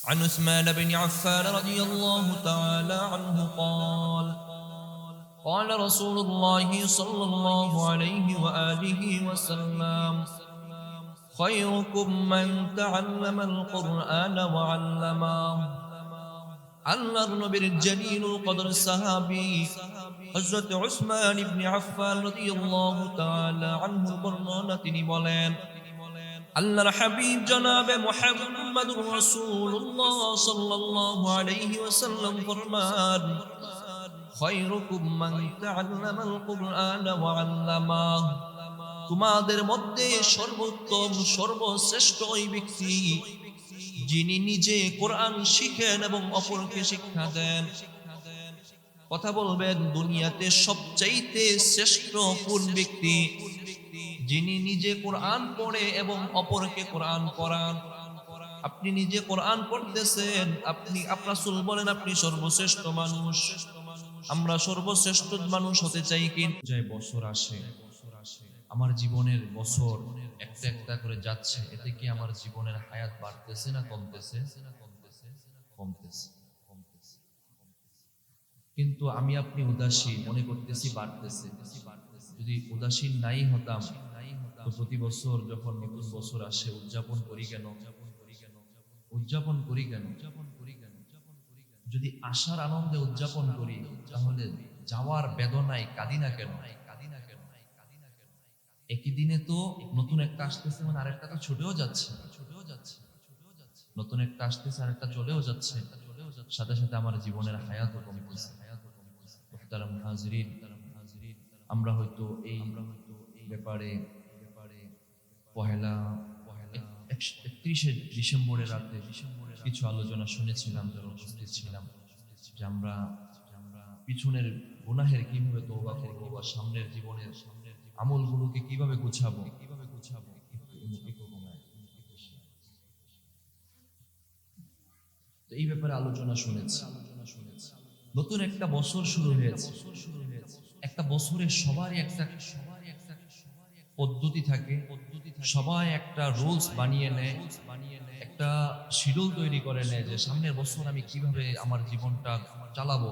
عن عثمان بن عفان رضي الله تعالى عنه قال قال رسول الله صلى الله عليه وآله وسلم خيركم من تعلم القرآن وعلمه আল্লাহর নবীর জলিলুল কদর সাহাবী হযরত উসমান ইবনে আফফান রাদিয়াল্লাহু তাআলা আনহু বর্ণনা তিনি বলেন আল্লাহর হাবিব জনাবে মুহাম্মদুর রাসূলুল্লাহ সাল্লাল্লাহু আলাইহি ওয়াসাল্লাম ফরমান খায়রুকুম মান তাআল্লামাল কুরআন ওয়া আল্লামাহু তোমাদের মধ্যে সর্বোত্তম সর্বশ্রেষ্ঠ ওই ব্যক্তি যিনি নিজে কোরআন শিখেন এবং অপরকে শিক্ষা দেন। কথা বলবেন দুনিয়াতে সবচাইতে শ্রেষ্ঠ কোন ব্যক্তি? যিনি নিজে কোরআন পড়ে এবং অপরকে কোরআন পড়ান। আপনি নিজে কোরআন পড়তেছেন, আপনি রাসূল বলেন আপনি সর্বশ্রেষ্ঠ মানুষ। আমরা সর্বশ্রেষ্ঠ মানুষ হতে চাই কি? যে বছর আসে, আমার জীবনের বছর একটা একটা করে যাচ্ছে, এতে কি আমার জীবনের হায়াত বাড়তেছে না কমতেছে? কমতেছে। কিন্তু আমি আপনি উদাসীন মনে করতেছি বাড়তেছে। যদি উদাসীন নাই হতাম তো প্রতি বছর যখন নতুন বছর আসে উদযাপন করি কেন? উদযাপন করি কেন? যদি আশার আনন্দে উদযাপন করি তাহলে যাওয়ার বেদনায় কাঁদি না কেন? একই দিনে তো নতুন একটা আসতেছে, মানে আরেকটা তো ছুটেও যাচ্ছে। নতুন একটা আসতেছে, আরেকটা চলেও যাচ্ছে, সাথে সাথে আমার জীবনের হায়াতও কমতেছে। মুহতারাম হাজিরিন, আমরা হয়তো এই ব্যাপারে পহেলা 31শে ডিসেম্বরের রাতে কিছু আলোচনা শুনেছিলাম, যারা উপস্থিত ছিলাম, যে আমরা পিছনের গুনাহের কিভাবে তওবা করব বা সামনের জীবনের আমলগুলোকে কিভাবে গোছাবো। তো এই ব্যাপারে আলোচনা শুনেছি। নতুন একটা বছর শুরু হয়েছে। একটা বছরে সবারই একটা পদ্ধতি থাকে, সবাই একটা রুলস বানিয়ে নেয়, একটা শিডিউল তৈরি করে নেয় যে সামনের বছর আমি কিভাবে আমার জীবনটা চালাবো,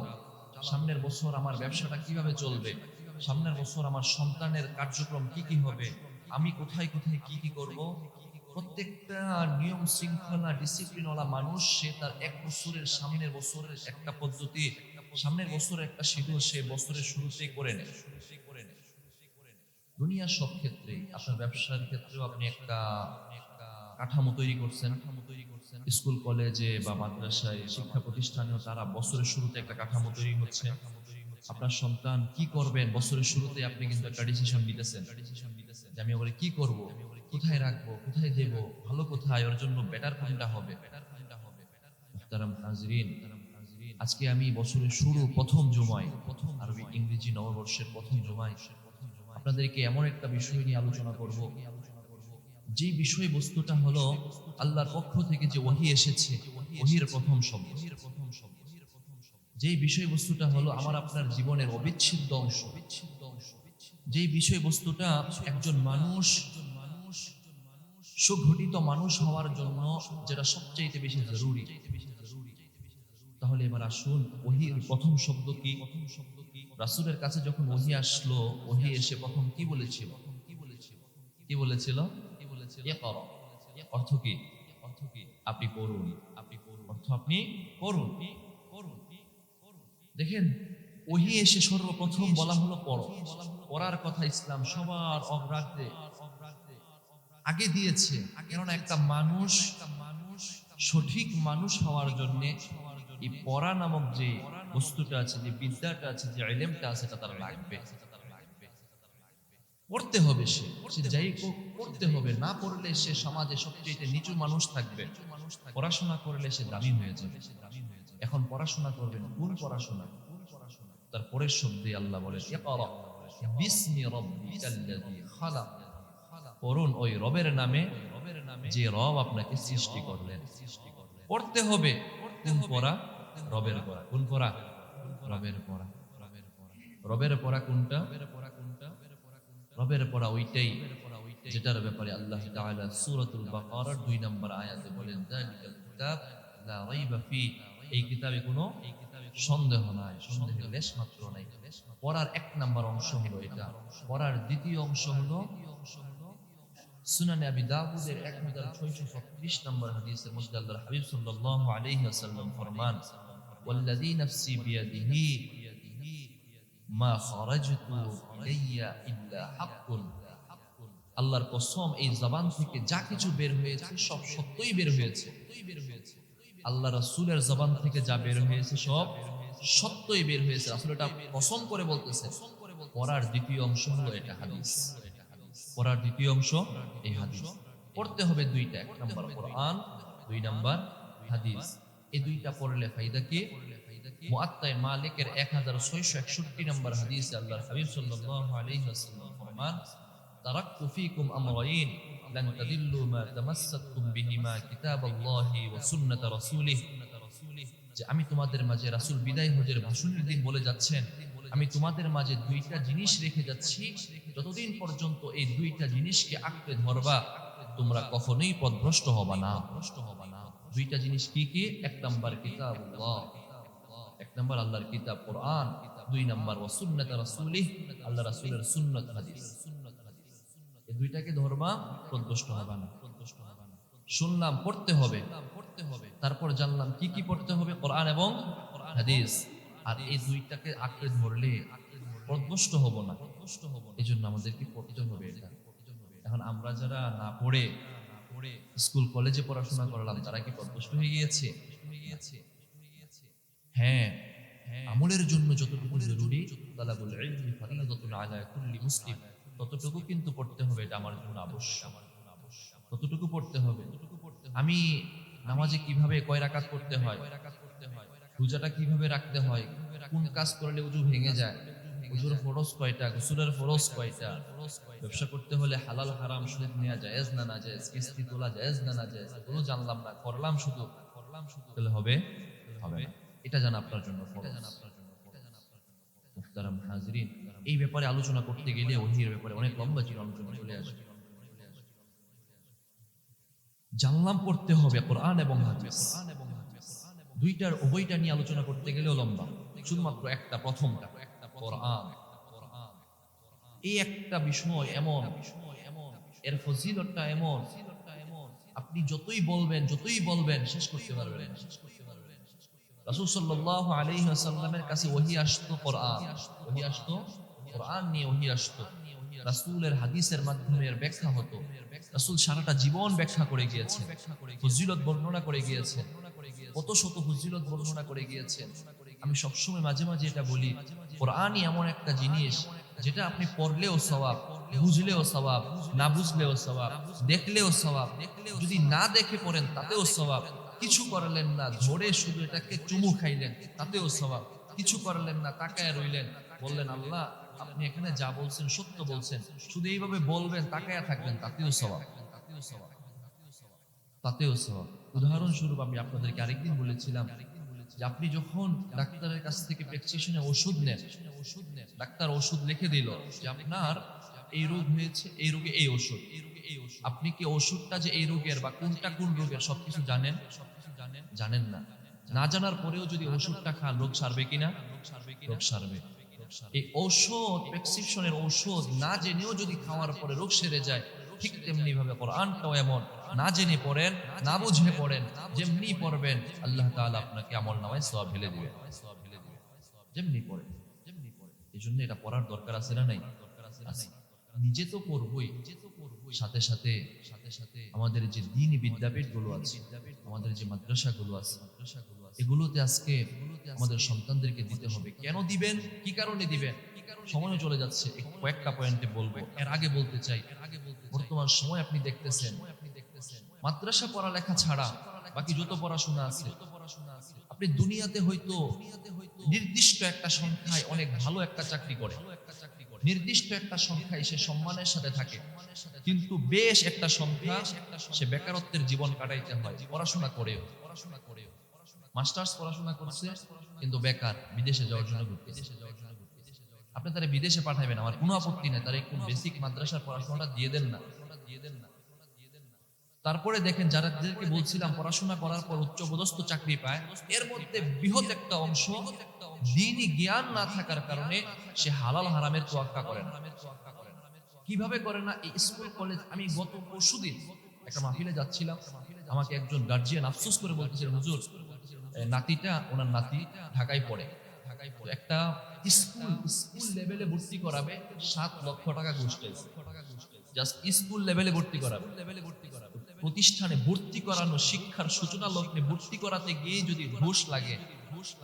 সামনের বছর আমার ব্যবসাটা কিভাবে চলবে, সামনের বছর আমার সন্তানের কার্যক্রম কি কি হবে, আমি কোথায় কোথায় কি কি করব। প্রত্যেকটা নিয়ম শৃঙ্খলা ডিসিপ্লিনওয়ালা মানুষ সে তার এক বছরের সামনের বছরের একটা পদ্ধতি, সামনের বছরের একটা শিডিউল সে বছরের শুরুতেই করে নেয়। দুনিয়ার সব ক্ষেত্রে, আপনার ব্যবসার ক্ষেত্রেও আপনি একটা কাঠামো তৈরি করছেন। স্কুল কলেজে বা মাদ্রাসায় শিক্ষা প্রতিষ্ঠানেও তারা বছরের শুরুতে একটা কাঠামো তৈরি হচ্ছে। আপনার সন্তান কি করবেন বছরের শুরুতে আপনি কিন্তু একটা ডিসিশন নিতেছেন যে আমি ওরে কি করব, কোথায় রাখবো, কোথায় দেব, ভালো কোথায়, ওর জন্য বেটার কোনটা হবে। মুহতারাম হাজিরিন, আজকে আমি বছরের শুরু প্রথম জুমায়, আরবি ইংরেজি নববর্ষের প্রথম জুমায় আপনাদেরকে এমন একটা বিষয় নিয়ে আলোচনা করব, যে বিষয়বস্তুটা হলো আল্লাহর পক্ষ থেকে যে ওহী এসেছে, ওহীর প্রথম শব্দ। যেই বিষয়বস্তুটা হলো আমার আপনার জীবনের অবিচ্ছেদ্য অংশ। যেই বিষয়বস্তুটা একজন মানুষ সুগঠিত মানুষ হওয়ার জন্য যেটা সবচেয়ে বেশি জরুরি। তাহলে এবার আসুন, ওহীর প্রথম শব্দ কি? রাসূলের কাছে যখন ওহী আসলো, ওহী এসে প্রথম কি বলেছিল? কি বলেছিল? ইকরা। অর্থ কি? আপনি পড়ুন। অর্থ আপনি পড়ুন। দেখেন, ওহী এসে সর্বপ্রথম বলা হলো পড়ো। পড়ার কথা ইসলাম সবার অগ্রাধিকারে আগে দিয়েছে। কেননা একটা মানুষ সঠিক মানুষ হওয়ার জন্য এই পড়া নামক যে বস্তুটা আছে, যে বিদ্যাটা আছে, যে ইলমটা আছে, এটা তার লাগবে। পড়তে হবে, সে যাই পড়তে হবে। না পড়লে সে সমাজে সবচেয়ে নিচু মানুষ থাকবে, পড়াশোনা করলে সে দামি হয়ে যাবে। এখন পড়াশোনা করবেন, কোন পড়াশোনা? তার পরের শব্দে আল্লাহ বলেন ইকরা বিসমি রাব্বিকাল্লাযী খালাক। পড়ুন ওই রবের নামে যে রব আপনাকে সৃষ্টি করলেন। পড়তে হবে। কোন পড়া? রবের পড়া। কোন পড়া? রবের পড়া। রবের পড়া কোনটা? রবের পড়া ওইটাই যেটার ব্যাপারে আল্লাহ তাআলা সূরাতুল বাকারার 2 নম্বর আয়াতে বলেন যালিকাল কিতাব লা রাইবা ফি, এই কিতাবে কোনো সন্দেহ নাই, সন্দেহের লেশ মাত্র নাই। পড়ার এক নাম্বার অংশ হলো এটা। পড়ার দ্বিতীয় অংশ হলো সুনানে আবি দাউদের 1636 নম্বর হাদিসের মধ্যে আল্লাহর হাবিব সাল্লাল্লাহু আলাইহি ওয়াসাল্লাম ফরমান, ওয়াল্লাযী নাফসি বিয়াদিহি মা খারাজতু ইলাইয়া ইল্লা হাক্কুন। আল্লাহর কসম, এই জবান থেকে যা কিছু বের হয়েছে সব সত্যই বের হয়েছে। আল্লাহ রাসূলের জবান থেকে যা বের হয়েছে সব সত্যই বের হয়েছে। রাসূল এটা কসম করে বলতেছে। পড়ার দ্বিতীয় অংশ হলো এটা হাদিস। পড়ার দ্বিতীয় অংশ এই হাদিস। পড়তে হবে দুইটা, এক নাম্বার কোরআন, দুই নাম্বার হাদিস। এই দুইটা পড়লে ফায়দা কি? মুআত্তা মালিকের 1661 নম্বর হাদিসে আল্লাহর হাবিব সাল্লাল্লাহু আলাইহি ওয়াসাল্লাম ফরমান, তারাকতু ফীকুম আমরাইন লান তাদিল্লু মা তামাসসাকতুম বিহিমা কিতাবাল্লাহি ওয়া সুন্নাত রাসূলিহ। যে আমি তোমাদের মাঝে, রাসূল বিদায় হজের ভাষণের দিন বলে যাচ্ছেন, আমি তোমাদের মাঝে দুইটা জিনিস রেখে যাচ্ছি, যতদিন পর্যন্ত এই দুইটা জিনিসকে আঁকড়ে ধরবা তোমরা কখনোই পথভ্রষ্ট হবা না। দুইটা জিনিস কি কি? এক নাম্বার কিতাবুল্লাহ, এক নাম্বার আল্লাহর কিতাব কোরআন, দুই নাম্বার ওয়া সুন্নাত রাসূলিহ, আল্লাহ রাসূলের সুন্নাত হাদিস। এই দুইটাকে ধরবা, পথভ্রষ্ট হবা না। শুনলাম পড়তে হবে, তারপর জানলাম কি কি পড়তে হবে, কোরআন এবং হাদিস। আর এই দুইটাকে আঁকড়ে ধরলে পথভ্রষ্ট হব না। এই জন্য আমাদেরকে পড়তে হবে এটা। এখন আমরা যারা না পড়ে স্কুল কলেজে পড়াশোনা করলাম, তারা কি পথভ্রষ্ট হয়ে গিয়েছে? হ্যাঁ, আমলের জন্য যতটুকু জরুরি, তালাবুল ইলমি ফারিদাতুন আলা কুল্লি মুসলিম, ততটুকু কিন্তু পড়তে হবে। এটা আমার জন্য আবশ্যক, ততটুকু পড়তে হবে। আমি নামাজে কিভাবে কয় রাকাত পড়তে হয়, রোজাটা কিভাবে রাখতে হয়, কোন কাজ করলে ওযু ভেঙে যায়, ওযুর ফরজ কয়টা, গোসলের ফরজ কয়টা, ব্যবসা করতে হলে হালাল হারাম সুদ নেওয়া জায়েজ না না জায়েজ, কিস্তি তোলা জায়েজ না না জায়েজ, এগুলো জানলাম না, করলাম শুধু, তাহলে হবে হবে না। এটা জানা আপনার জন্য ফরজ। মুহতারাম হাজিরিন, এই ব্যাপারে আলোচনা করতে গেলে ওহির ব্যাপারে অনেক লম্বা চির আলোচনা চলে আসে। জানলাম পড়তে হবে কোরআন এবং হাদিস, দুইটার উভয়টা নিয়ে আলোচনা করতে গেলেও লম্বা। শুধুমাত্র একটা, প্রথমটা কোরআন, এই একটা বিষয় এমন, এর ফজিলতটা এমন, আপনি যতই বলবেন শেষ করতে পারবেন না। রাসূল সাল্লাল্লাহু আলাইহি ওয়াসাল্লামের কাছে ওহী আসতো, কোরআন নিয়ে ওহী আসতো। রাসূলের হাদিসের মাধ্যমে এর ব্যাখ্যা হতো। রাসূল সারাটা জীবন ব্যাখ্যা করে গিয়েছেন, ফজিলত বর্ণনা করে গিয়েছেন, কত শত ফজিলত বর্ণনা করে গিয়েছেন। আমি সবসময় মাঝে মাঝে এটা বলি, কোরআনই এমন একটা জিনিস যেটা আপনি পড়লেও সওয়াব, বুঝলেও সওয়াব, না বুঝলেও সওয়াব, দেখলেও সওয়াব, যদি না দেখে পড়েন তাতেও সওয়াব, কিছু করলেন না, ধরে শুধু এটাকে চুমু খাইলেন তাতেও সওয়াব, কিছু করলেন না, তাকায় রইলেন, বললেন আল্লাহ আপনি এখানে যা বলছেন সত্য বলছেন, শুধু এইভাবে বলবেন, তাকায়া থাকবেন, তাতেও সওয়াব, তাতেও সওয়াব। উদাহরণস্বরূপ আমি আপনাদেরকে আরেকদিন বলেছিলাম যে আপনি যখন ডাক্তারের কাছ থেকে প্রেসক্রিপশনে ওষুধ নেন, ডাক্তার ওষুধ লিখে দিল যে আপনার এই রোগ হয়েছে, এই রোগে এই ওষুধ, আপনি কি ওষুধটা যে এই রোগের বা কোনটা কোন রোগের সবকিছু জানেন? জানেন না। না জানার পরেও যদি ওষুধটা খান, রোগ সারবে কিনা? রোগ সারবে। এই ঔষধ, প্রেসক্রিপশনের ঔষধ না জেনেও যদি খাওয়ার পরে রোগ সেরে যায়, ঠিক তেমনি ভাবে কোরআনটাও এমন, না জেনে পড়েন, না বুঝে পড়েন, যেমনি পড়বেন আল্লাহ তাআলা আপনাকে আমলনামায় সওয়াব ঢেলে দিবেন, যেমনি পড়েন। এই জন্য এটা পড়ার দরকার আছে না নাই? আছে। নিজে তো পড়বই, সাথে সাথে আমাদের যে দ্বীনি বিদ্যাপীঠগুলো আছে, আমাদের যে মাদ্রাসাগুলো আছে, এগুলোতে আজকে আমাদের সন্তানদেরকে দিতে হবে। কেন দিবেন, কি কারণে দিবেন, সময়ও চলে যাচ্ছে, কয়েকটা পয়েন্টে বলবো। এর আগে বলতে চাই, বর্তমান সময় আপনি দেখতেছেন মাদ্রাসা পড়ালেখা ছাড়া বাকি যত পড়াশোনা আছে, আপনি দুনিয়াতে হয়তো নির্দিষ্ট একটা সংখ্যায় অনেক ভালো একটা চাকরি করে, নির্দিষ্ট একটা সংখ্যায় সে সম্মানের সাথে থাকে, কিন্তু বেশ একটা সংখ্যা সে বেকারত্বের জীবন কাটাইতে হয় পড়াশোনা করেও। মাস্টার্স পড়াশোনা করছে কিন্তু বেকার, বিদেশে যাওয়ার জন্য ঘুরতেছে। আপনি তারা বিদেশে পাঠাবেন, আমার কোনো আপত্তি নেই, তারা একটু বেসিক মাদ্রাসার পড়াশোনাটা দিয়ে দেন না। তারপরে দেখেন যাদেরকে বলছিলাম পড়াশোনা করার পর উচ্চপদস্থ চাকরি পায়, এর মধ্যে বৃহৎ একটা অংশ দ্বীনি জ্ঞান না থাকার কারণে সে হালাল হারামের তোয়াক্কা করে না। কিভাবে করে না? এই স্কুল কলেজ, আমি গত পরশুদিন একটা মাহফিলে যাচ্ছিলাম, আমাকে একজন গার্জিয়ান আফসোস করে বলতেছিলেন, হুজুর ওনার নাতি ঢাকায় পড়ে, একটা স্কুল লেভেলে ভর্তি করাবে 7 লক্ষ টাকা ঘুষ চাইছে, জাস্ট স্কুল লেভেলে ভর্তি করাবে। প্রতিষ্ঠানে ভর্তি করানো, শিক্ষার সূচনা লগ্নে ভর্তি করাতে গিয়ে যদি ঘুষ লাগে,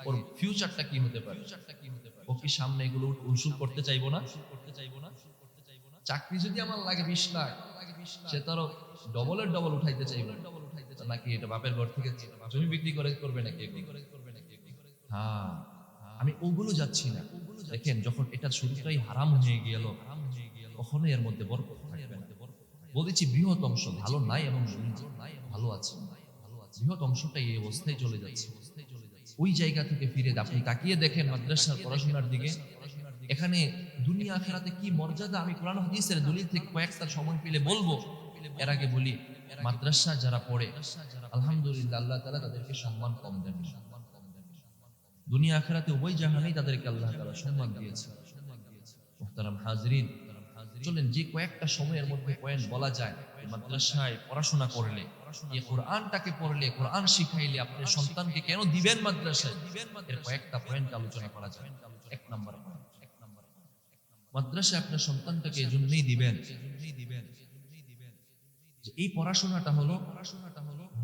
ওর ফিউচারটা কি হতে পারে? ও কি সামনে এগুলো উসুল করতে চাইবো না? চাকরি যদি আমার লাগে 20 লাখ, সে তারও ডবলের ডবল উঠাইতে চাইবে নাকি? এটা বাপের ঘর থেকে জমি বিক্রি করে করবে নাকি? হ্যাঁ, আমি ওগুলো যাচ্ছি না। দেখেন, যখন এটা শুরুটাই হারাম হয়ে গেল, কখনো এর মধ্যে বরকত থাকবে না। বলেছি বৃহৎ অংশ ভালো নাই এবং ভালো আছে, বৃহৎ অংশটাই এই অবস্থায় চলে যাচ্ছে। ওই জায়গা থেকে ফিরে আপনি তাকিয়ে দেখেন মাদ্রাসার পড়াশোনার দিকে। এখানে দুনিয়া আখিরাতে কি মর্যাদা, আমি কোরআন হাদিসের দলিল থেকে কয়েকটা সময় পেলে বলবো। এর আগে বলি, মাদ্রাসা যারা পড়ে আলহামদুলিল্লাহ, আল্লাহ তাআলা তাদেরকে সম্মান কম দেন। দুনিয়া আখিরাতে উভয় জাহানেই তাদেরকে আল্লাহ তাআলা সম্মান দিয়েছে। মুহতারাম হাজরিন, চলেন যে কয়েকটা সময়ের মধ্যে পয়েন্ট বলা যায়, মাদ্রাসায় পড়াশোনা করলে, এই কোরআনটাকে পড়লে, কোরআন শিখাইলে আপনি সন্তানকে কেন দিবেন মাদ্রাসায়, এর কয়েকটা পয়েন্ট আলোচনা করা যায়। 1 নাম্বার পয়েন্ট, মাদ্রাসায় আপনার সন্তানটাকে এজন্যই দিবেন যে এই পড়াশোনাটা হলো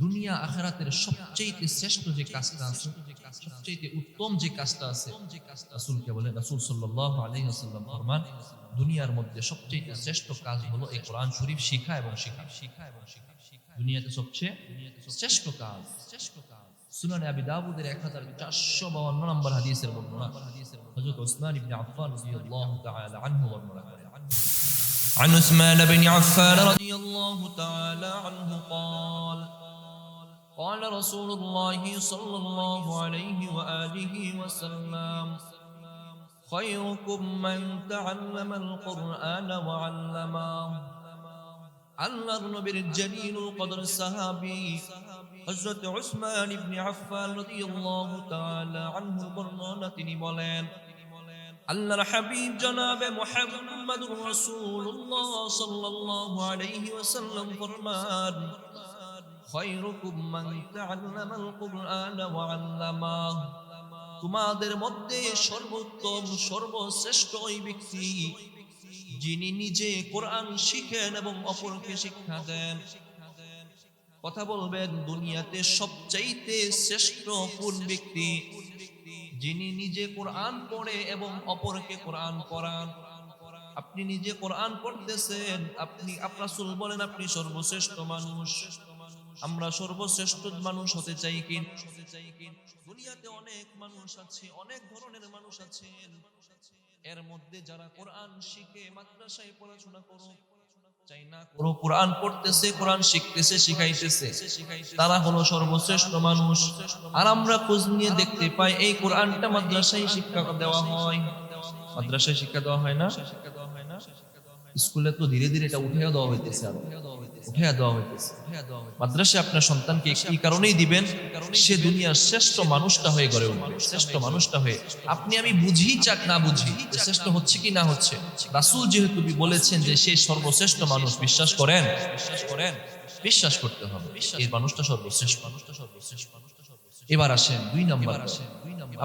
দুনিয়া আখিরাতের সবচেয়ে শ্রেষ্ঠ যে কাজটা আছে, সবচেয়ে উত্তম যে কাজটা আছে। রাসূলকে বলে, রাসূল সাল্লাল্লাহু আলাইহি ওয়াসাল্লাম ফরমান, দুনিয়ার মধ্যে সবচেয়ে শ্রেষ্ঠ কাজ হলো এই কোরআন শরীফ শিখা এবং শেখা। দুনিয়াতে সবচেয়ে শ্রেষ্ঠ কাজ। সুনানে আবি দাউদের 1452 নম্বর হাদিসের বর্ণনা, হযরত উসমান ইবনে আফফান রাদিয়াল্লাহু তাআলা আনহু বর্ণনা করেন। عن عثمان بن عفان رضي الله تعالى عنه قال قال رسول الله صلى الله عليه وآله وسلم خيركم من تعلم القرآن وعلمه. আল্লাহর নবীর জলিলুল কদর সাহাবী হযরত উসমান ইবনে আফফান রাদিয়াল্লাহু তাআলা আনহু বর্ণনা, তিনি বলেন, আল্লাহর হাবিব জনাবে মুহাম্মদুর রাসূলুল্লাহ সাল্লাল্লাহু আলাইহি ওয়াসাল্লাম ফরমান, খায়রুকুম মান তাআল্লামাল কুরআন ওয়া আল্লামাহু, তোমাদের মধ্যে সর্বোত্তম সর্বশ্রেষ্ঠ ওই ব্যক্তি যিনি নিজে কোরআন শিখেন এবং অপরকে শিক্ষা দেন। কথা বলবেন, দুনিয়াতে সবচাইতে শ্রেষ্ঠ কোন ব্যক্তি? যিনি নিজে কোরআন পড়ে এবং অপরকে কোরআন পড়ান। আপনি নিজে কোরআন পড়তেছেন, আপনি রাসূল বলেন আপনি সর্বশ্রেষ্ঠ মানুষ। আমরা সর্বশ্রেষ্ঠ মানুষ হতে চাই কি? দুনিয়াতে অনেক মানুষ আছে, অনেক ধরনের মানুষ আছেন, এর মধ্যে যারা কোরআন শিখে মাদ্রাসায় পড়াশোনা করো চাই না করো, কোরআন পড়তেছে, কোরআন শিখতেছে, শিখাইতেছে, তারা হলো সর্বশ্রেষ্ঠ মানুষ। আর আমরা খোঁজ নিয়ে দেখতে পাই এই কোরআনটা মাদ্রাসায় শিক্ষা দেওয়া হয়, মাদ্রাসায় শিক্ষা দেওয়া হয় না। স্কুলে তো ধীরে ধীরে এটা উঠিয়ে দেওয়া হইতেছে, আরো উঠিয়ে দেওয়া হইতেছে। মাদ্রাসায় আপনার সন্তানকে এই কারণেই দিবেন, সে দুনিয়ার শ্রেষ্ঠ মানুষটা হয়ে গড়ে উঠবে, শ্রেষ্ঠ মানুষটা হয়ে। আপনি আমি বুঝি চাক না বুঝি শ্রেষ্ঠ হচ্ছে কি না হচ্ছে, রাসূল যেহেতু বলেছেন যে সে সর্বশ্রেষ্ঠ মানুষ, বিশ্বাস করেন, বিশ্বাস করতে হবে এই মানুষটা সর্বশ্রেষ্ঠ। এবার আসেন 2 নাম্বার,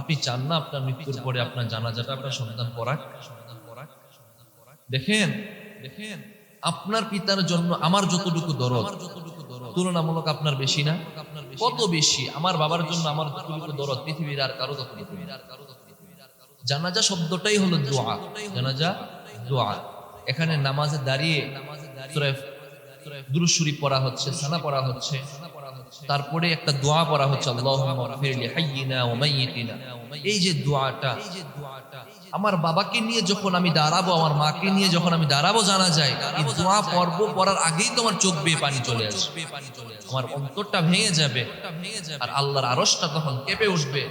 আপনি চান না আপনার মৃত্যুর পরে আপনার জানাজাটা আপনার সন্তান পড়াক? দেখেন আপনার পিতার জন্য আমার যতটুকু দরদ তুলনামূলক আপনার বেশি না? কত বেশি! আমার বাবার জন্য আমার যতটুকু দরদ পৃথিবীর আর কারো ততটুকু। জানাজা শব্দটাই হলো দোয়া, জানাজা দোয়া। এখানে নামাজে দাঁড়িয়ে দুরূদ শরীফ পড়া হচ্ছে, সানা পড়া হচ্ছে, তারপরে একটা দোয়া পড়া হচ্ছে, আল্লাহুম্মা গফির লি হাইয়িনা ওয়া মাইয়িতিনা। এই যে দোয়াটা আমার বাবাকে নিয়ে যখন আমি দাঁড়াবো, আমার মাকে নিয়ে যখন আমি দাঁড়াবো জানাজায়, এই দোয়া পর্ব পড়ার আগেই তোমার চোখ বেয়ে পানি চলে আসবে, আমার অন্তরটা ভেঙে যাবে, আর আল্লাহর আরশটা তখন কেঁপে উঠবে।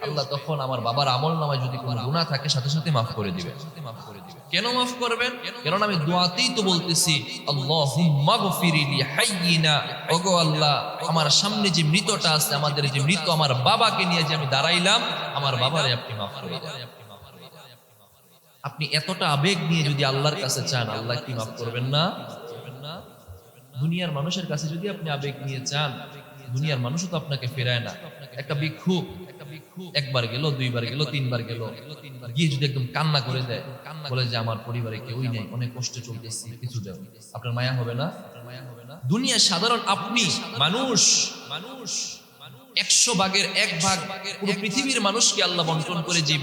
আল্লাহ তখন আমার বাবার আমলনামায় যদি কোনো গুনাহ থাকে সাথে সাথে মাফ করে দিবে। কেন মাফ করবেন? কারণ আমি দোয়াতেই তো বলতেছি আল্লাহুম্মা গফিরলি হাইয়িনা, ওগো আল্লাহ আমার সামনে যে মৃতটা আছে, আমাদের যে মৃত আমার বাবাকে নিয়ে যে আমি দাঁড়াইলাম, আমার বাবারে আপনি মাফ করে দেন। আপনি এতটা আবেগ নিয়ে যদি আল্লাহর কাছে চান, আল্লাহ কি মাফ করবেন না? দুনিয়ার মানুষের কাছে যদি আপনি আবেগ নিয়ে চান, দুনিয়ার মানুষও তো আপনাকে ফেরায় না। একটা ভিক্ষু একবার গেল, দুইবার গেল, তিনবার গেল, গিয়ে যদি একদম কান্না করে দেয়, বলে যে আমার পরিবারে কেউই নেই, অনেক কষ্টে চলতেছি, কিছু দেও, আপনার মায়া হবে না? দুনিয়ার সাধারণ আপনি মানুষ 100 ভাগের 1 ভাগ পুরো পৃথিবীর মানুষকে আল্লাহ বন্টন করে যে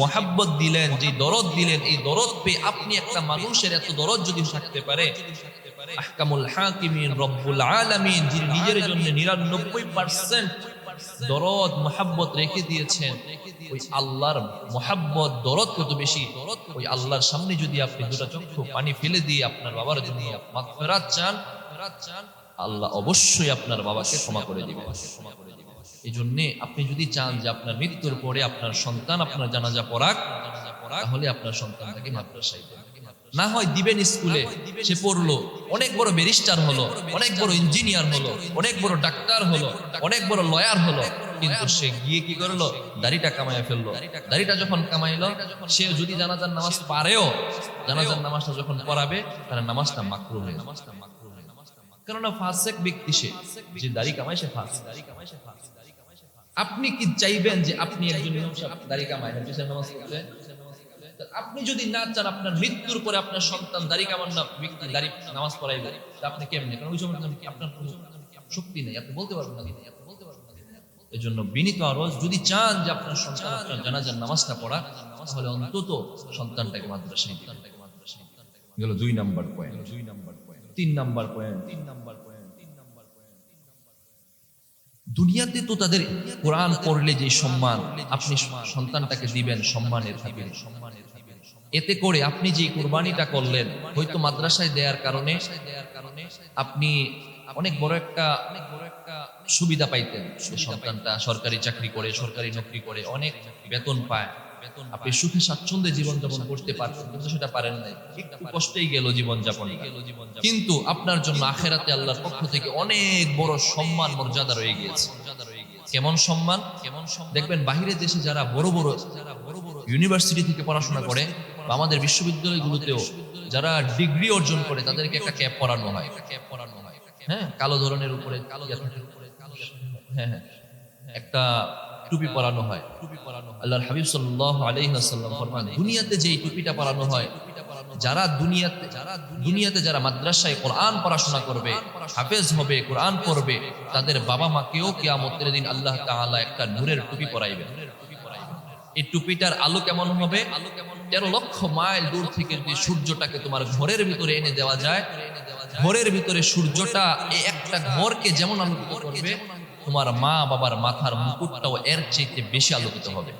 মহাব্বত দিলেন, যে দরদ দিলেন, এই দরদ পেয়ে আপনি একটা মানুষের এত দরদ যদি থাকতে পারে, আহকামুল হাকিমিন রব্বুল আলামিন যিনি নিজের জন্য 99% দরদ মহাব্বত রেখে দিয়েছেন, ওই আল্লাহর মহাব্বত দরদ কত বেশি, ওই আল্লাহর সামনে যদি আপনি দুটো চক্ষু পানি ফেলে দিয়ে আপনার বাবার জন্য মাগফিরাত চান, আল্লাহ অবশ্যই আপনার বাবাকে ক্ষমা করে দিবেন। এই জন্য আপনি যদি চান যে আপনার মৃত্যুর পরে আপনার সন্তান আপনার জানাজা পড়াক, তাহলে আপনার সন্তানটাকে মাদ্রাসায় দেন। না হয় দিবেন স্কুলে, সে পড়লো, অনেক বড় ব্যারিস্টার হলো, অনেক বড় ইঞ্জিনিয়ার হলো, অনেক বড় ডাক্তার হলো, অনেক বড় লয়ার হলো, কিন্তু সে গিয়ে কি করলো? দাড়িটা কামাইয়া ফেললো। দাড়িটা যখন কামাইলো, সে যদি জানাজার নামাজ পারেও, জানাজার নামাজটা যখন পড়াবে, তাহলে নামাজটা মাকরুহ হয়ে যাবে। কেননা ফাসেক ব্যক্তি সে, যে দাড়ি কামায় সে ফাসেক। আপনি কি চাইবেন যে আপনি একজন দাড়ি কামায় নামাজ পড়তে? আপনি যদি না চান আপনার মৃত্যুর পরে আপনার সন্তান দাড়ি কামান না ব্যক্তি দাড়ি নামাজ পড়াইবে, আপনি কেমনে? কারণ ওই সময় আপনার কোনো শক্তি নেই, আপনি বলতে পারবেন না। এই জন্য বিনীত আরজ, যদি চান যে আপনার সন্তান আপনার জানাজার নামাজটা পড়া, তাহলে অন্তত সন্তানটাকে মাদ্রাসায় দিন। গেল 2 নাম্বার পয়েন্ট। 3 নাম্বার পয়েন্ট, দুনিয়াতে তো তাদের কোরআন পড়লে যে সম্মান আপনি সন্তানটাকে দিবেন সম্মানের খাতিরে, এতে করে আপনি যে কুরবানিটা করলেন, হয়তো মাদ্রাসায় দেওয়ার কারণে আপনি অনেক বড় একটা সুবিধা পাইতেন। সন্তানটা সরকারি চাকরি করে, সরকারি নকরি করে, অনেক বেতন পায়, আপনি সুখে স্বাচ্ছন্দ্যে জীবনযাপন করতে পারতেন, কিন্তু সেটা পারেন নাই, একটু কষ্টেই গেল জীবনযাপন। কিন্তু আপনার জন্য আখেরাতে আল্লাহর পক্ষ থেকে অনেক বড় সম্মান মর্যাদা রয়ে গিয়েছে। কেমন সম্মান? দেখবেন বাহিরের দেশে যারা বড় বড় ইউনিভার্সিটি থেকে পড়াশোনা করে, বা আমাদের বিশ্ববিদ্যালয়গুলোতেও যারা ডিগ্রি অর্জন করে, তাদেরকে একটা ক্যাপ পরানো হয়, হ্যাঁ, কালো ধরনের উপরে, হ্যাঁ, একটা টুপি পরানো হয়। আল্লাহর হাবিব সাল্লাল্লাহু আলাইহি ওয়াসাল্লাম ফরমান, দুনিয়াতে যেই টুপিটা পরানো হয়, যারা দুনিয়াতে যারা মাদ্রাসায় কোরআন পড়াশোনা করবে, হাফেজ হবে, কোরআন পড়বে, তাদের বাবা মাকেও কিয়ামতের দিন আল্লাহ তাআলা একটা নূরের টুপি পরাইবেন। এই টুপিটার আলো কেমন হবে? 13 লক্ষ মাইল দূর থেকে যদি সূর্যটাকে তোমার ঘরের ভিতরে এনে দেওয়া যায়, ঘরের ভিতরে সূর্যটা এই একটা ঘরকে যেমন আলোকিত করবে, তোমার মা বাবার মাথার মুকুটটাও এর চাইতে বেশি আলোকিত হবে।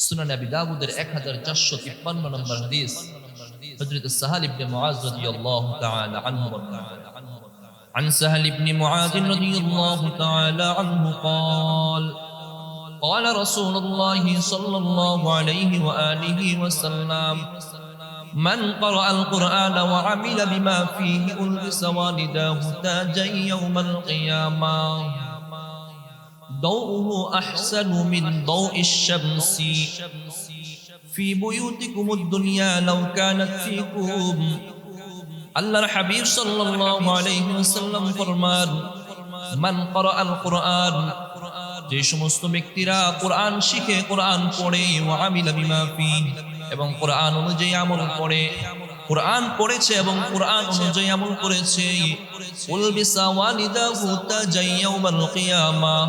সুনান আবি দাউদের 1453 নম্বর হাদিস, হযরত সাহাল ইবনে মুআয রাদিয়াল্লাহু তাআলা আনহু عن سهل بن معاذ رضي الله تعالى عنه قال قال رسول الله صلى الله عليه وآله وسلم من قرأ القرآن وعمل بما فيه ألبس والداه تاجا يوم القيامة ضوءه أحسن من ضوء الشمس في بيوتكم الدنيا لو كانت فيكم আল্লাহর হাবিব সাল্লাল্লাহু আলাইহি ওয়াসাল্লাম ফরমান, মান ক্বারাআল কুরআন, যে সমস্ত ব্যক্তিরা কোরআন শিখে, কোরআন পড়ে, ওয়া আমিলা বিমা ফিহি, এবং কোরআন অনুযায়ী আমল করে, কোরআন পড়েছে এবং কোরআন অনুযায়ী আমল করেছে, উলবিসা ওয়ালিদাহু তাজাই ইয়াউমাল কিয়ামাহ,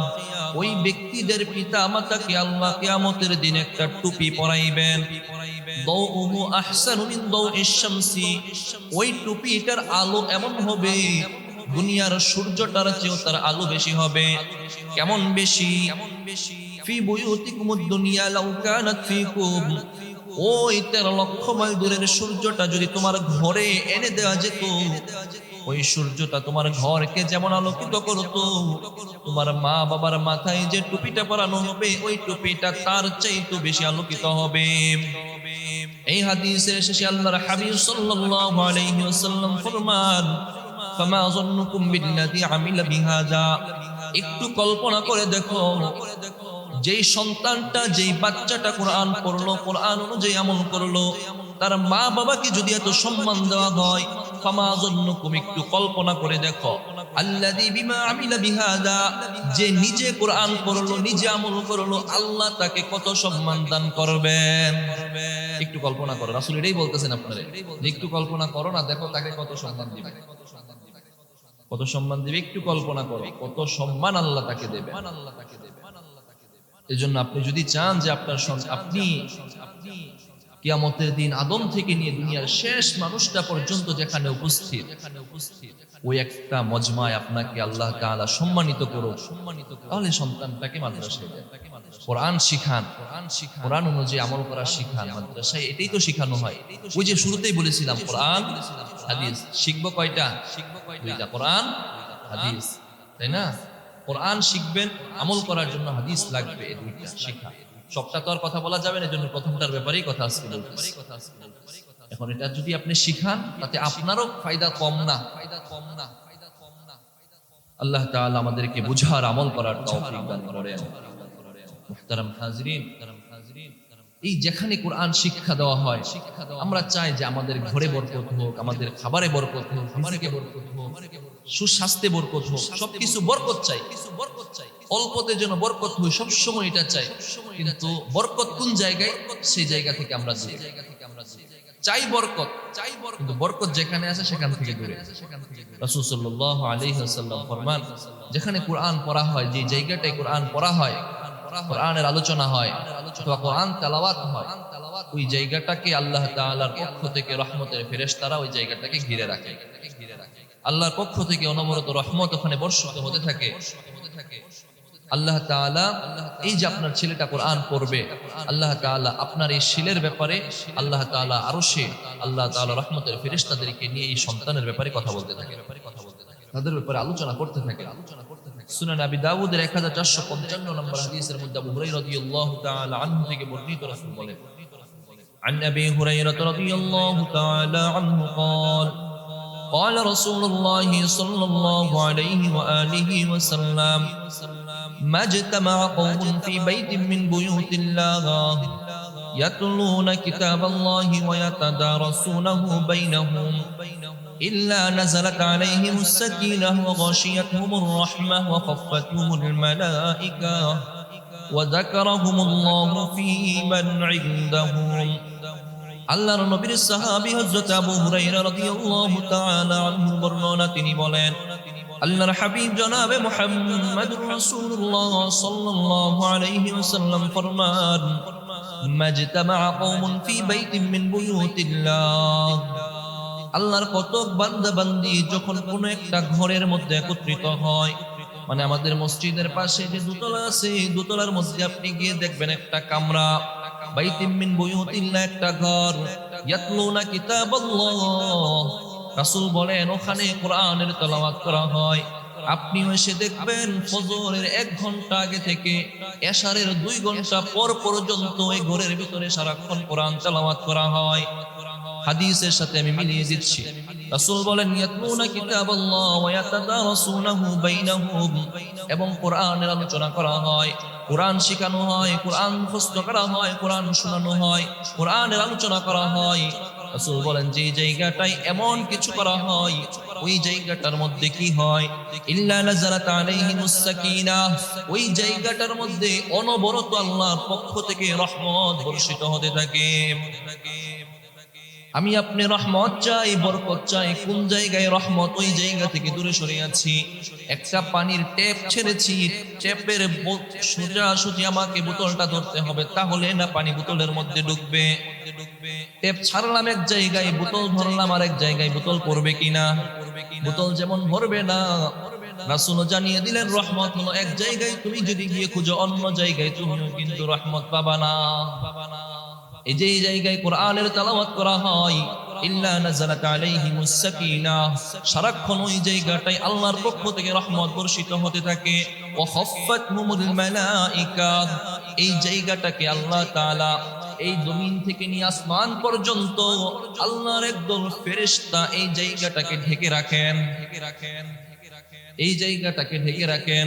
ওই ব্যক্তিদের পিতা মাতাকে আল্লাহ কিয়ামতের দিন একটা টুপি পরাইবেন। দাউহু আহসানু মিন দাউইশ শামসি, ওই টুপিটার আলো এমন হবে দুনিয়ার সূর্যটার চেয়েও তার আলো বেশি হবে। কেমন বেশি? ফি বুয়ুতিকুমুদ দুনিয়া লাউ কানাত ফিকুম, ওই 13 লক্ষ মাইল দূরের সূর্যটা যদি তোমার ঘরে এনে দেওয়া যেত, ওই সূর্যটা তোমার ঘরকে যেমন আলোকিত করতো, তোমার মা বাবার মাথায় যে টুপিটা পরানো হবে ওই টুপিটা তার চাইতে বেশি আলোকিত হবে। এই হাদিসের শেষে আল্লাহর হাবিব সাল্লাল্লাহু আলাইহি ওয়াসাল্লাম ফরমান, ফামা যন্নুকুম বিল্লাযী আমিলা বিহাযা, একটু কল্পনা করে দেখো, যেই সন্তানটা, যেই বাচ্চাটা কোরআন পড়লো, কোরআন অনুযায়ী আমল করলো, তার মা বাবাকে যদি এত সম্মান দেওয়া হয়, ফামা যন্নুকুম, একটু কল্পনা করে দেখো, আল্লাযী বিমা আমিলা বিহাযা, যে নিজে কোরআন পড়লো, নিজে আমল করলো, আল্লাহ তাকে কত সম্মান দান করবেন। একটু কল্পনা করো, রাসূল এটাই বলতেছেন আপনারা, একটু কল্পনা করো না, দেখো তাকে কত সম্মান দিবে, কত সম্মান দিবে। একটু কল্পনা করো কত সম্মান আল্লাহ তাকে দেবে। এজন্য আপনি যদি চান যে আপনি কিয়ামতের দিন আদম থেকে নিয়ে দুনিয়ার শেষ মানুষটা পর্যন্ত যেখানে উপস্থিত, ওই একটা মজমায় আপনাকে আল্লাহ তাআলা সম্মানিত করুক, তাহলে সন্তানটাকে মাদ্রাসায় দেন, কোরআন শিখান, কোরআন অনুযায়ী আমল করা শিখান। মাদ্রাসায় এটাই তো শিখানো হয়। ওই যে শুরুতেই বলেছিলাম, কোরআন হাদিস শিখবো কয়টা? দুইটা, কোরআন হাদিস, তাই না? কোরআন শিখবেন, আমল করার জন্য হাদিস লাগবে, এই দুইটা শিখা। সবটা তো আর কথা বলা যাবে না, এজন্য প্রথমটার ব্যাপারেই কথা আজকে বলতেছি। এখন এটা যদি আপনি শিখান, তাতে আপনারও ফায়দা কম না। আল্লাহ তাআলা আমাদেরকে বুঝার, আমল করার তৌফিক দান করেন। মুহতারাম হাজিরিন, এই যেখানে কোরআন শিক্ষা দেওয়া হয়, আমরা চাই যে আমাদের ঘরে বরকত হোক, আমাদের খাবারে বরকত হোক, রিজিকে বরকত হোক, সুস্বাস্থ্যে বরকত হোক, সবকিছু বরকত চাই। অল্পতে যেন বরকত হয়, সবসময় এটা চাই। কিন্তু বরকত কোন জায়গায়, সেই জায়গা থেকে আমরা দূরে চাই বরকত, কিন্তু বরকত যেখানে আছে সেখান থেকে দূরে। রাসূল সাল্লাল্লাহু আলাইহি ওয়াসাল্লাম ফরমান, যেখানে কোরআন পড়া হয়, যে জায়গাটায় কোরআন পড়া হয়, কোরআনের আলোচনা হয় অথবা কোরআন তেলাওয়াত হয়, ওই জায়গাটাকে আল্লাহ তাআলার পক্ষ থেকে রহমতের ফেরেশতারা ওই জায়গাটাকে ঘিরে রাখে। আল্লাহর পক্ষ থেকে অনবরত রহমত ওখানে বর্ষিত হতে থাকে। আল্লাহ তাআলা, এই যে আপনার ছেলেটা কোরআন পড়বে, আল্লাহ তাআলা আপনার এই শিলের ব্যাপারে, আল্লাহ তাআলা আরশে আল্লাহ তাআলা রহমতের ফেরেশতাদেরকে নিয়ে এই সন্তানের ব্যাপারে কথা বলতে থাকে, তাদের ব্যাপারে আলোচনা করতে থাকে। সুনান আবি দাউদের 1455 নম্বর হাদিসের মধ্যে আবু হুরায়রা রাদিয়াল্লাহু তাআলা আনহু থেকে বর্ণিত, রাসূল বলেন, عن أبي هريرة رضي الله تعالى عنه قال قال رسول الله صلى الله عليه وآله وسلم ما اجتمع قوم في بيت من بيوت الله يتلون كتاب الله ويتدارسونه بينهم إلا نزلت عليهم السكينة وغشيتهم الرحمة وخفتهم الملائكة وذكرهم الله في من عندهم। আল্লাহর নবীর সাহাবী হযরত আবু হুরায়রা রাদিয়াল্লাহু তাআলা আনহু বর্ণনা, তিনি বলেন, আল্লাহর হাবিব জনাবে মুহাম্মদুর রাসূলুল্লাহ সাল্লাল্লাহু আলাইহি ওয়াসাল্লাম ফরমান, মাজতামা কওমুন ফি বাইতিন মিন বুয়ুতিল্লাহ, আল্লাহর কতক বান্দা বান্দি যখন কোন একটা ঘরের মধ্যে একত্রিত হয়, মানে আমাদের মসজিদের পাশে যে দোতলা আছে, দোতলার মধ্যে আপনি গিয়ে দেখবেন একটা কামরা, বাইতিম মিন বুয়ুতিল্লাহ, একটা ঘর, ইয়াতলুনা কিতাবাল্লাহ, রাসূল বলেন ওখানে কোরআনের তেলাওয়াত করা হয়। আপনি এসে দেখবেন ফজরের 1 ঘন্টা আগে থেকে এশারের 2 ঘন্টা পর পর্যন্ত এই ঘরের ভিতরে সারাক্ষণ কোরআন তেলাওয়াত করা হয়। হাদিসের সাথে আমি মিলিয়ে দিচ্ছি, রাসূল বলেন ইয়াতলুনা কিতাবাল্লাহ ওয়া ইয়াতাদারাসুনাহু বাইনাহুম, এবং কোরআনের আলোচনা করা হয়, কোরআন শেখানো হয়, কোরআন মুখস্থ করা হয়, কোরআন শোনানো হয়, কোরআনের আলোচনা করা হয়। রাসূল বলেন যে জায়গাটায় এমন কিছু করা হয়, ওই জায়গাটার মধ্যে কি হয়, ইল্লা নাযালাত আলাইহিমুস সাকিনাহ, ওই জায়গাটার মধ্যে অনবরত আল্লাহর পক্ষ থেকে রহমত বর্ষিত হতে থাকে। আমি আপনি রহমত চাই, বরকত চাই, কোন জায়গায় রহমত ওই জায়গা থেকে দূরে সরে আছি। একটা পানির ট্যাপ ছেড়েছি, ট্যাপের সোজাসুজি আমাকে বোতলটা ধরতে হবে, তাহলে না পানি বোতলের মধ্যে ঢুকবে। ট্যাপ ছাড়লাম এক জায়গায়, বোতল ধরলাম আর এক জায়গায়, বোতল পড়বে কিনা? বোতল যেমন ভরবে না, রাসূলও জানিয়ে দিলেন রহমত হলো এক জায়গায় তুমি যদি গিয়ে খুঁজো, অন্য জায়গায় তুমিও কিন্তু রহমত পাবা না। এই যে জায়গায় কোরআনের তেলাওয়াত করা হয়, ইল্লা নাযালাত আলাইহিমুস সাকিনাহ, সারাক্ষণ ওই জায়গাটায় আল্লাহর পক্ষ থেকে রহমত বর্ষিত হতে থাকে। ওয়া খাফফাতহুমুল মালায়েকা, এই জায়গাটাকে আল্লাহ তাআলা এই জমিন থেকে নিয়ে আসমান পর্যন্ত আল্লাহর একদল ফেরেশতা এই জায়গাটাকে ঢেকে রাখেন, এই জায়গাটাকে ঢেকে রাখেন।